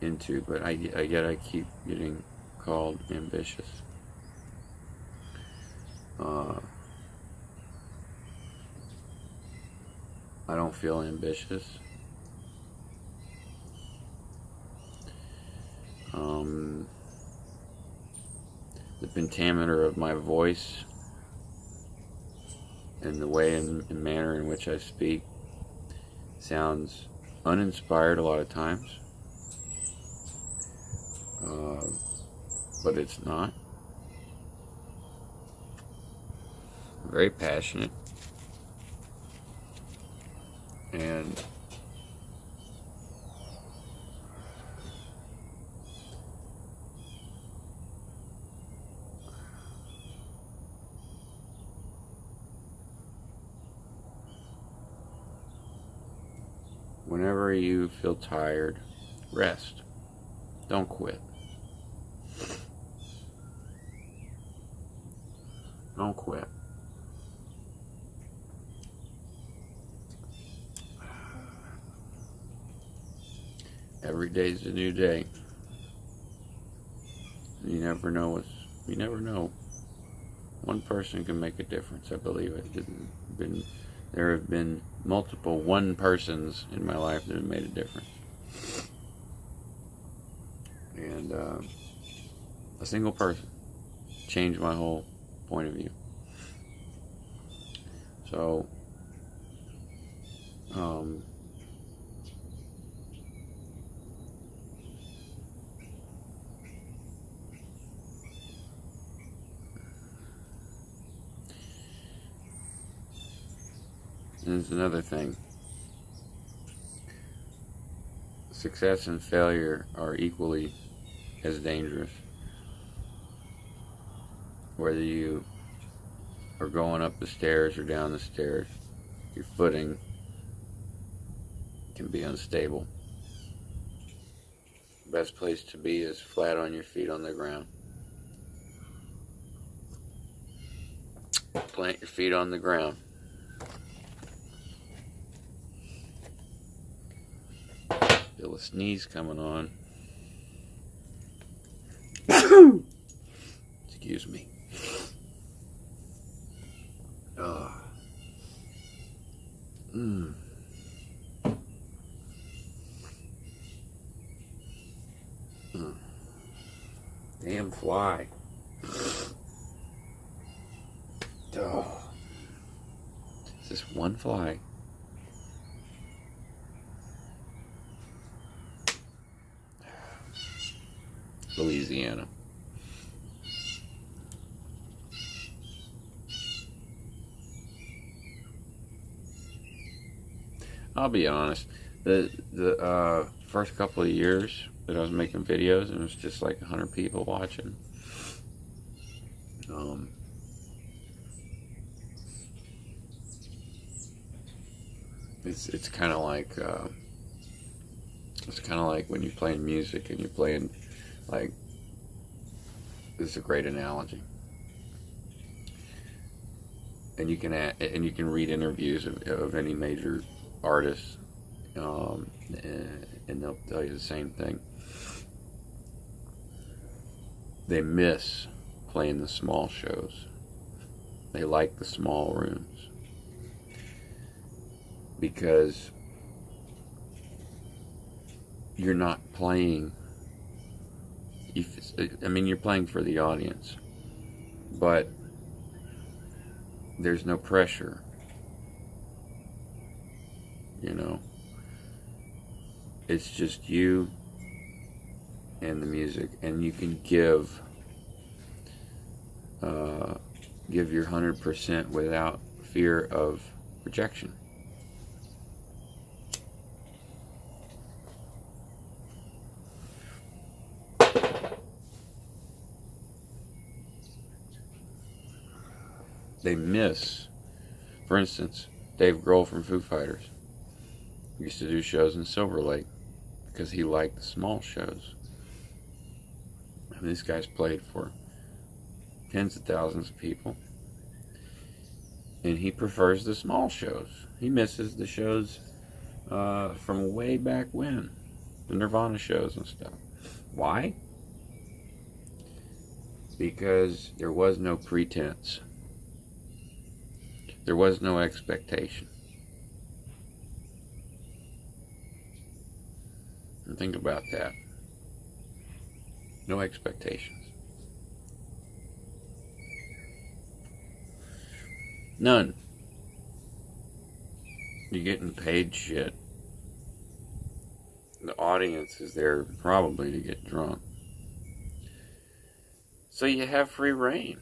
into, but yet I keep getting called ambitious. I don't feel ambitious. The pentameter of my voice and the way and manner in which I speak sounds uninspired a lot of times, but it's not. Very passionate, and whenever you feel tired, rest. Don't quit. Don't quit. Every day's a new day. You never know you never know. One person can make a difference. I believe it. There have been multiple one persons in my life that have made a difference. And a single person changed my whole point of view. So, and there's another thing. Success and failure are equally as dangerous. Whether you are going up the stairs or down the stairs, your footing can be unstable. The best place to be is flat on your feet on the ground. Plant your feet on the ground. Feel a sneeze coming on. Excuse me. Damn fly. Oh. It's just one fly. Louisiana. I'll be honest. The first couple of years that I was making videos, and it was just like 100 people watching. It's kind of like when you're playing music and you're playing, like, this is a great analogy. And you can read interviews of any major artist, and they'll tell you the same thing. They miss playing the small shows. They like the small rooms because you're not playing. You're playing for the audience, but there's no pressure. It's just you and the music, and you can give your 100% without fear of rejection. They miss, for instance, Dave Grohl from Foo Fighters used to do shows in Silver Lake because he liked the small shows. And these guys played for tens of thousands of people, and he prefers the small shows. He misses the shows from way back when. the Nirvana shows and stuff. Why? Because there was no pretense. There was no expectation. And think about that. No expectations. None. You're getting paid shit. The audience is there probably to get drunk. So you have free reign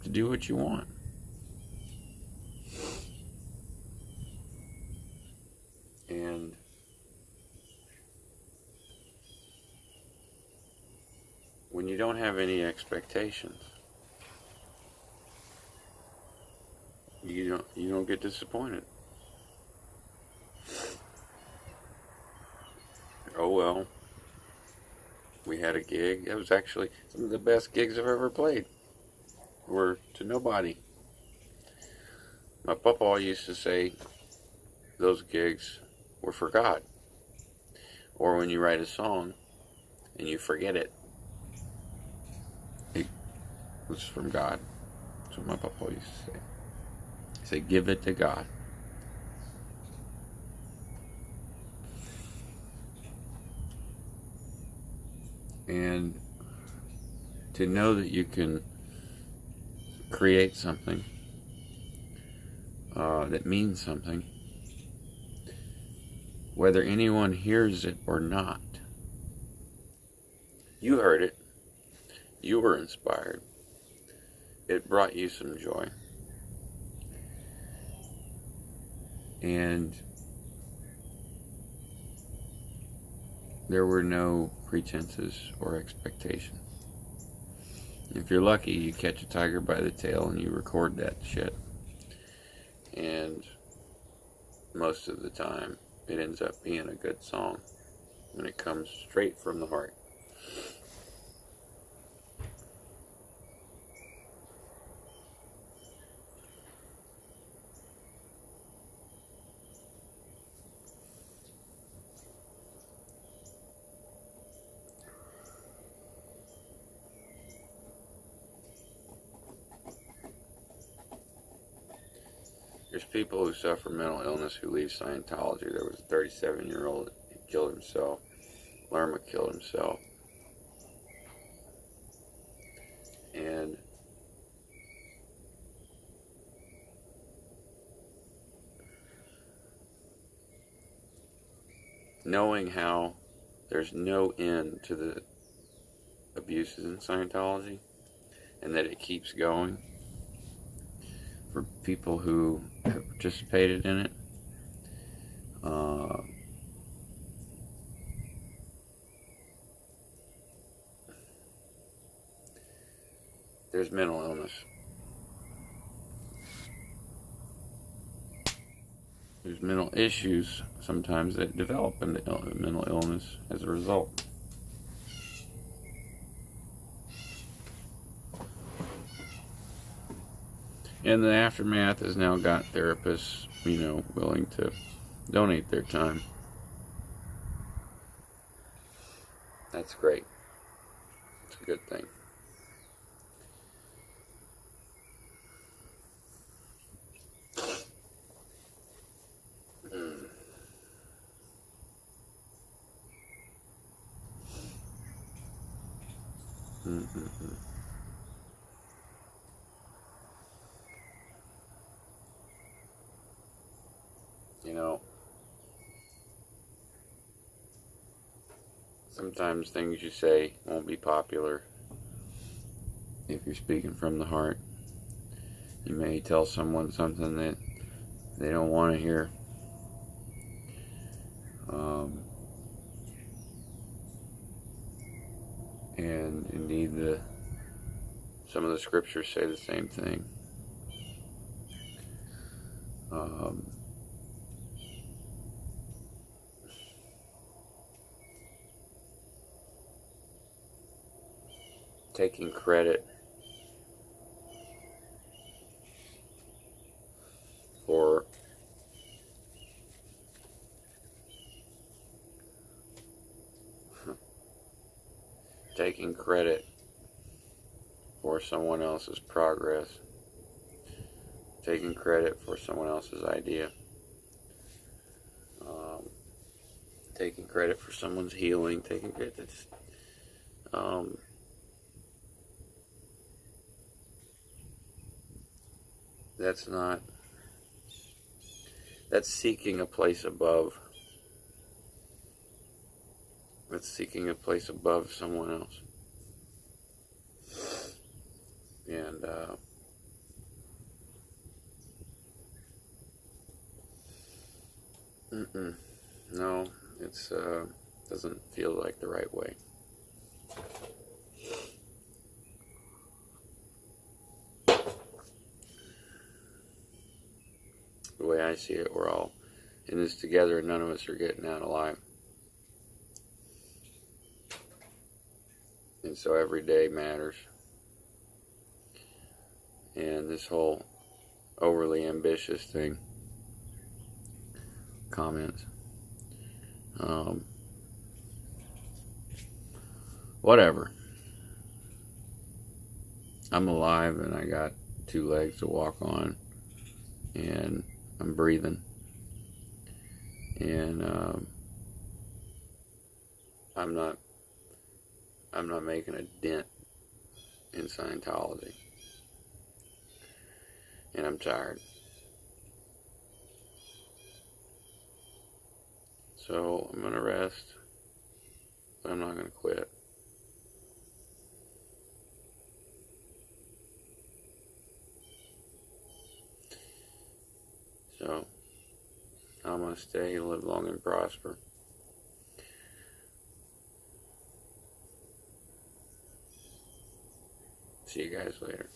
to do what you want. And when you don't have any expectations, you don't get disappointed. Oh well, we had a gig. It was actually some of the best gigs I've ever played. Were to nobody. My papa used to say those gigs were for God. Or when you write a song and you forget it, it was from God. That's what my papa used to say. He said, give it to God. And to know that you can create something that means something, whether anyone hears it or not. You heard it. You were inspired. It brought you some joy. And there were no pretenses or expectations. If you're lucky, you catch a tiger by the tail and you record that shit. And most of the time, it ends up being a good song when it comes straight from the heart. There's people who suffer mental illness who leave Scientology. There was a 37-year-old who killed himself. Lerma killed himself. And knowing how there's no end to the abuses in Scientology and that it keeps going, for people who have participated in it, there's mental illness. There's mental issues sometimes that develop into mental illness as a result. And the aftermath has now got therapists, willing to donate their time. That's great. It's a good thing. Mm-hmm. Sometimes things you say won't be popular if you're speaking from the heart. You may tell someone something that they don't want to hear. And indeed, some of the scriptures say the same thing. Taking credit for taking credit for someone else's progress, taking credit for someone else's idea, taking credit for someone's healing, taking credit. That's not. That's seeking a place above. That's seeking a place above someone else. And no, it's doesn't feel like the right way. The way I see it, we're all in this together, and none of us are getting out alive. And so every day matters. And this whole overly ambitious thing, comments, whatever. I'm alive and I got 2 legs to walk on, and I'm breathing, and I'm not making a dent in Scientology, and I'm tired. So I'm gonna rest, but I'm not gonna quit. So I'm gonna stay and live long and prosper. See you guys later.